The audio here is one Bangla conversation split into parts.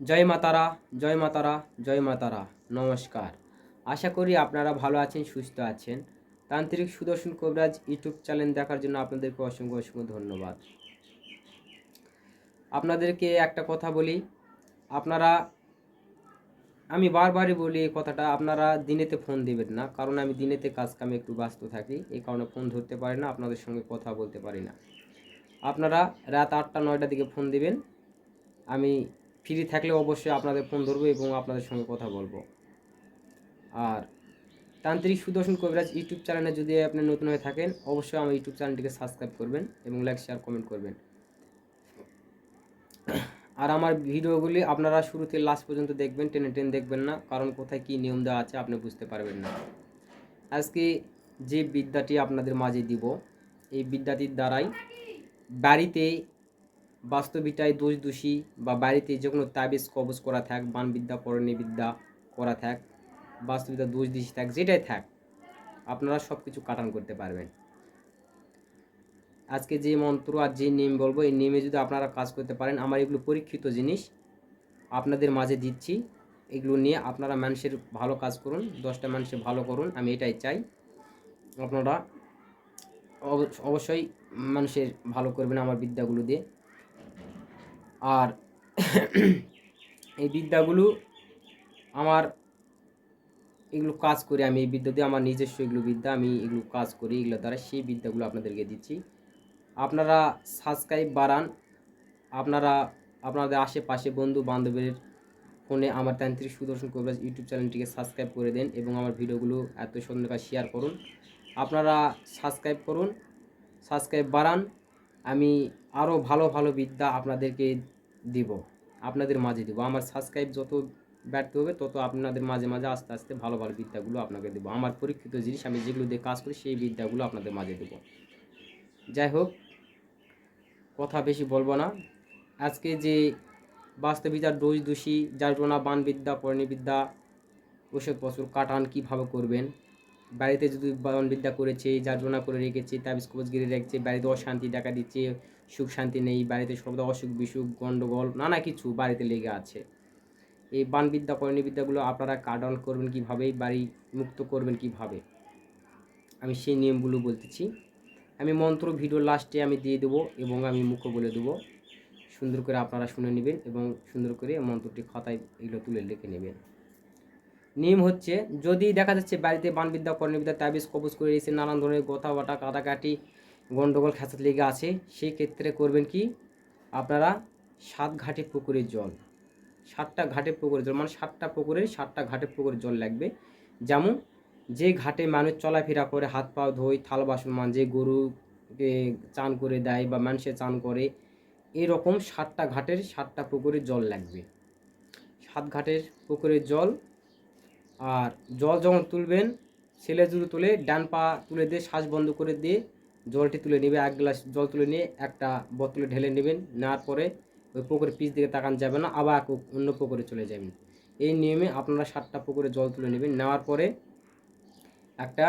জয় মাতারা, জয় মাতারা, জয় মাতারা। নমস্কার। আশা করি আপনারা ভালো আছেন, সুস্থ আছেন। তান্ত্রিক সুদর্শন কবিরাজ ইউটিউব চ্যানেল দেখার জন্য আপনাদেরকে অসংখ্য অসংখ্য ধন্যবাদ। আপনাদেরকে একটা কথা বলি, আপনারা, আমি বারবারই বলি এই কথাটা, আপনারা দিনেতে ফোন দিবেন না, কারণ আমি দিনেতে কাজ কামে একটু ব্যস্ত থাকি, এই কারণে ফোন ধরতে পারি না, আপনাদের সঙ্গে কথা বলতে পারি না। আপনারা রাত 8টা 9টার দিকে ফোন দিবেন। আমি ফ্রি থাকলে অবশ্যই আপনাদের ফোন ধরবো এবং আপনাদের সঙ্গে কথা বলবো। আর তান্ত্রিক সুদর্শন কবিরাজ ইউটিউব চ্যানেলে যদি আপনি নতুন হয়ে থাকেন, অবশ্যই আমার ইউটিউব চ্যানেলটিকে সাবস্ক্রাইব করবেন এবং লাইক শেয়ার কমেন্ট করবেন। আর আমার ভিডিওগুলি আপনারা শুরু থেকে লাস্ট পর্যন্ত দেখবেন, টেনে টেনে দেখবেন না, কারণ কোথায় কী নিয়ম দেওয়া আছে আপনি বুঝতে পারবেন না। আজকে যে বিদ্যাটি আপনাদের মাঝে দিব, এই বিদ্যাটির দ্বারাই বাড়িতে বাস্তবিকটায় দোষ দোষী বা বাড়িতে যে কোনো তাবিজ কবজ করা থাক, বানবিদ্যা পরণী বিদ্যা করা থাক, বাস্তবিকতা দোষ দোষী থাক, যেটাই থাক, আপনারা সব কিছু কাটান করতে পারবেন। আজকে যে মন্ত্র আর যে নিয়ম বলবো, এই নিয়মে যদি আপনারা কাজ করতে পারেন, আমার এগুলো পরীক্ষিত জিনিস আপনাদের মাঝে দিচ্ছি। এগুলো নিয়ে আপনারা মানুষের ভালো কাজ করুন, 10টা মানুষের ভালো করুন, আমি এটাই চাই। আপনারা অবশ্যই মানুষের ভালো করবেন আমার বিদ্যাগুলো দিয়ে। আর এই বিদ্যাগুলো আমার, এগুলো কাজ করি আমি, এই বিদ্যা দিয়ে আমার নিজস্ব এগুলো বিদ্যা, আমি এগুলো কাজ করি, এগুলো দ্বারা সেই বিদ্যাগুলো আপনাদেরকে দিচ্ছি। আপনারা সাবস্ক্রাইব বাড়ান, আপনারা আপনাদের আশেপাশে বন্ধু বান্ধবের ফোনে আমার তান্ত্রিক সুদর্শন কবিরাজ ইউটিউব চ্যানেলটিকে সাবস্ক্রাইব করে দেন এবং আমার ভিডিওগুলো এত সুন্দর করে শেয়ার করুন। আপনারা সাবস্ক্রাইব করুন, সাবস্ক্রাইব বাড়ান, আমি আরও ভালো ভালো বিদ্যা আপনাদেরকে দিব, আপনাদের মাঝে দিব। আমার সাবস্ক্রাইব যত ব্যর্থ হবে, তত আপনাদের মাঝে মাঝে আস্তে আস্তে ভালো ভালো বিদ্যাগুলো আপনাকে দেবো। আমার পরীক্ষিত জিনিস, আমি যেগুলো দিয়ে কাজ করি, সেই বিদ্যাগুলো আপনাদের মাঝে দেবো। যাই হোক, কথা বেশি বলবো না। আজকে যে বাস্তবিকতার দোষ দোষী যারজনা বানবিদ্যা পরণীবিদ্যা ওষুধপত্র কাটান কীভাবে করবেন, বাড়িতে যদি বানবিদ্যা করেছে, যারজনা করে রেখেছে, তাবিজ কবজ গিরে রেখেছে, বাড়িতে অশান্তি দেখা দিচ্ছে, সুখ শান্তি নেই, বাড়িতে সর্বদা অসুখ বিসুখ গণ্ডগোল নানা কিছু বাড়িতে লেগে আছে, এই বানবিদ্যা পরণীবিদ্যাগুলো আপনারা কাটান করবেন কীভাবে, বাড়ি মুক্ত করবেন কীভাবে, আমি সেই নিয়মগুলো বলতেছি। আমি মন্ত্র ভিডিও লাস্টে আমি দিয়ে দেবো এবং আমি মুখও বলে দেবো, সুন্দর করে আপনারা শুনে নেবেন এবং সুন্দর করে মন্ত্রটি খাতায় এগুলো তুলে লিখে নেবেন। নিয়ম হচ্ছে, যদি দেখা যাচ্ছে বাড়িতে বানবিদ্যা কর্ণবিদ্যা তাবিজ কবজ করে এসে নানান ধরনের গোথা বাটা কাটাকাটি গণ্ডগোল খেঁচাত লেগে আছে, সেই ক্ষেত্রে করবেন কি, আপনারা 7 ঘাটে পুকুরের জল, 7টা ঘাটে পুকুরের জল, মানে 7টা পুকুরে 7টা ঘাটে পুকুরের জল লাগবে। যেমন যে ঘাটে মানুষ চলাফেরা করে, হাত পা ধোয়, থাল বাসন মাঞ্জে, গরুকে চান করে দেয় বা মানুষে চান করে, এরকম 7টা ঘাটের 7টা পুকুরের জল লাগবে। 7 ঘাটের পুকুরের জল। আর জল যখন তুলবেন, ছেলে যদি তুলে ডান পা তুলে দিয়ে শ্বাস বন্ধ করে দিয়ে জলটি তুলে নেবে, 1 গ্লাস জল তুলে নিয়ে একটা বোতলে ঢেলে নেবেন। নেওয়ার পরে ওই পুকুরের পিছ দিকে তাকান যাবে না, আবার অন্য পুকুরে চলে যাবেন। এই নিয়মে আপনারা 7টা পুকুরে জল তুলে নেবেন। নেওয়ার পরে একটা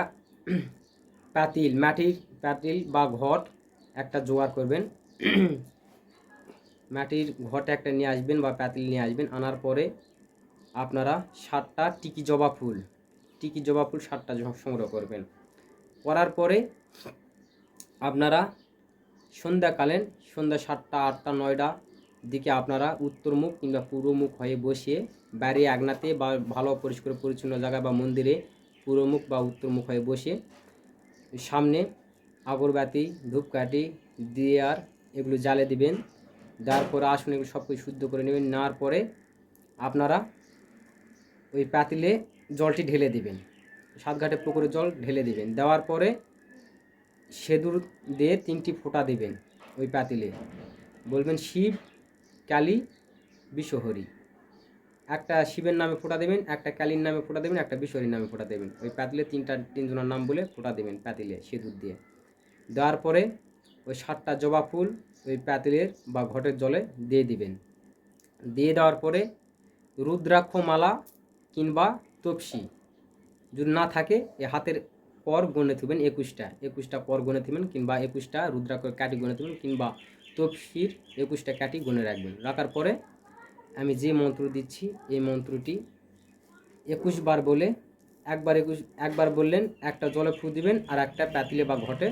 পাতিল, মাটির পাতিল বা ঘট একটা জোগাড় করবেন, মাটির ঘটে একটা নিয়ে আসবেন বা পাতিল নিয়ে আসবেন। আনার পরে আপনারা 7টা টিকি জবা ফুল, টিকি জবা ফুল 7টা সংগ্রহ করবেন। করার পরে আপনারা সন্ধ্যাকালীন, সন্ধ্যা 7টা 8টা 9টা দিকে আপনারা উত্তর মুখ কিংবা পূর্ব মুখ হয়ে বসিয়ে, বাড়ি আগনাতে বা ভালো পরিষ্কার পরিচ্ছন্ন জায়গা বা মন্দিরে পূর্ব মুখ বা উত্তর মুখ হয়ে বসে, সামনে আগরবাতি ধূপকাঠি দিয়ে আর এগুলো জ্বালে দিবেন। দেওয়ার পরে আসুন এগুলো সব কিছু শুদ্ধ করে নেবেন। নেওয়ার পরে আপনারা ওই পাতিলে জলটি ঢেলে দিবেন, 7 ঘাটে পুকুরের জল ঢেলে দিবেন। দেওয়ার পরে সেঁদুর দিয়ে 3টি ফোঁটা দিবেন ওই পাতিলে, বলবেন শিব কালী বিশ্বহরি। একটা শিবের নামে ফোঁটা দেবেন, একটা কালীর নামে ফোঁটা দেবেন, একটা বিশ্বহরির নামে ফোঁটা দেবেন। ওই পাতিলে তিনজনের নাম বলে ফোঁটা দেবেন পাতিলে সেঁদুর দিয়ে। দেওয়ার পরে ওই 7টা জবা ফুল ওই পাতিলের বা ঘটের জলে দিয়ে দিবেন। দিয়ে দেওয়ার পরে রুদ্রাক্ষ মালা কিংবা তপসি যদি না থাকে, এ হাতের পর গণে থুবেন 21টা পর গণে থুবেন, কিংবা 21টা রুদ্রাক্ষর কাঠি গণে থুবেন, কিংবা তপসির 21টা কাঠি গণে রাখবেন। রাখার পরে আমি যে মন্ত্র দিচ্ছি এই মন্ত্রটি 21 বার বলে একবার বললেন একটা জলে ফু দিবেন আর একটা পাতিলে বা ঘটে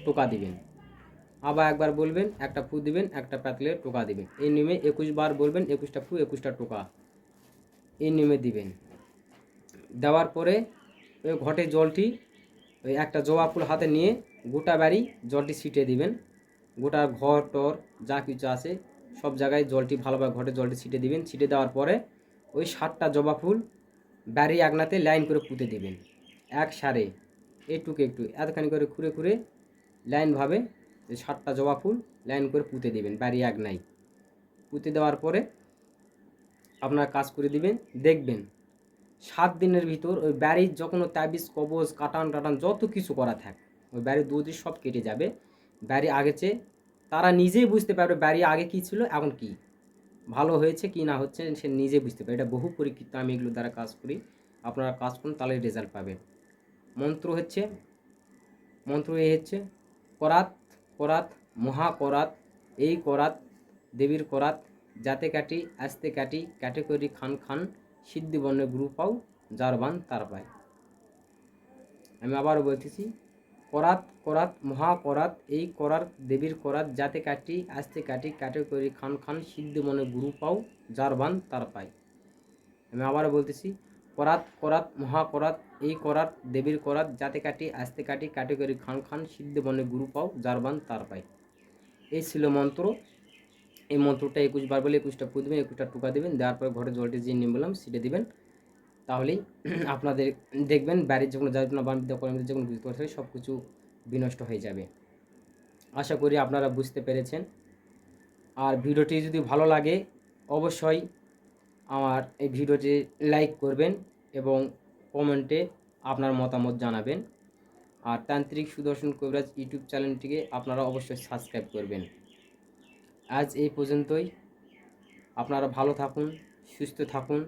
টোকা দিবেন। আবার একবার বলবেন একটা ফু দিবেন একটা পাতিলে টোকা দিবেন। এই নিয়মে 21 বার বলবেন, 21টা ফু 21টা টোকা এই নিয়মে দিবেন। দেওয়ার পরে ওই ঘটে জলটি ওই একটা জবা ফুল হাতে নিয়ে গোটা বাড়ি জলটি ছিটিয়ে দিবেন। গোটা ঘর টর যা কিছু আছে সব জায়গায় জলটি ভালোভাবে ঘটে জলটি ছিটিয়ে দিবেন। ছিটিয়ে দেওয়ার পরে ওই 7টা জবা ফুল বাড়ি আগনাতে লাইন করে পুঁতে দিবেন। এক সারে একটু এতখানি করে খুঁড়ে খুঁড়ে লাইনভাবে 7টা জবা ফুল লাইন করে পুঁতে দিবেন বাড়ি আগনায়। পুঁতে দেওয়ার পরে আপনার কাজ করে দিবেন। দেখবেন 7 দিনের ভিতর ওই বাড়ির যখন তাবিজ কবজ কাটান টাটান যত কিছু করা থাক ওই বাড়ির দুধ সব কেটে যাবে। বাড়ি আগে চেয়ে তারা নিজেই বুঝতে পারবে বাড়ি আগে কী ছিল এখন কি, ভালো হয়েছে কি না হচ্ছে সে নিজে বুঝতে পারে। এটা বহু পরীক্ষিত, আমি এগুলো দ্বারা কাজ করি। আপনারা কাজ করুন তাহলে রেজাল্ট পাবেন। মন্ত্র এই হচ্ছে করাত করাত মহা করাত, এই করাত দেবীর করাত, যাতে কাটি আস্তে কাটি কাটে করি খান খান, সিদ্ধি বর্ণে গুরু পাও যার বান তার পায়। আমি আবারও বলতেছি করাত করাত মহা করাত, এই করাত দেবীর করাত, যাতে কাটি আস্তে কাটি কাটে করি খান খান, সিদ্ধি মনে গুরু পাও যার বান তার পায়। আমি আবারও বলতেছি করাত করাত মহা করাত, এই করাত দেবীর করাত, যাতে কাটি আস্তে কাটি কাটে করি খান খান, সিদ্ধি মনে গুরু পাও যার বান তার পায়। এই ছিল মন্ত্র। এই মন্ত্রটা 21 বার বলে 21টা ফু দেবেন, 21টা টোকা দেবেন। দেওয়ার পরে ঘরে জলটি যে নিয়ে বললাম সেটা দিবেন। তাহলেই আপনাদের দেখবেন বাড়ির যখন যাতনা বাণিজ্য কর্মীদের যখন বুঝতে পারছে সব কিছু বিনষ্ট হয়ে যাবে। আশা করি আপনারা বুঝতে পেরেছেন। আর ভিডিওটি যদি ভালো লাগে অবশ্যই আমার এই ভিডিওটি লাইক করবেন এবং কমেন্টে আপনার মতামত জানাবেন। আর তান্ত্রিক সুদর্শন কবিরাজ ইউটিউব চ্যানেলটিকে আপনারা অবশ্যই সাবস্ক্রাইব করবেন। আজ এই পর্যন্তই। আপনারা ভালো থাকুন, সুস্থ থাকুন।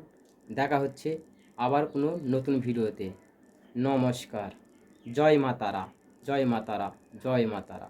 দেখা হচ্ছে আবার কোনো নতুন ভিডিওতে। নমস্কার। জয় মা তারা, জয় মা তারা, জয় মা তারা।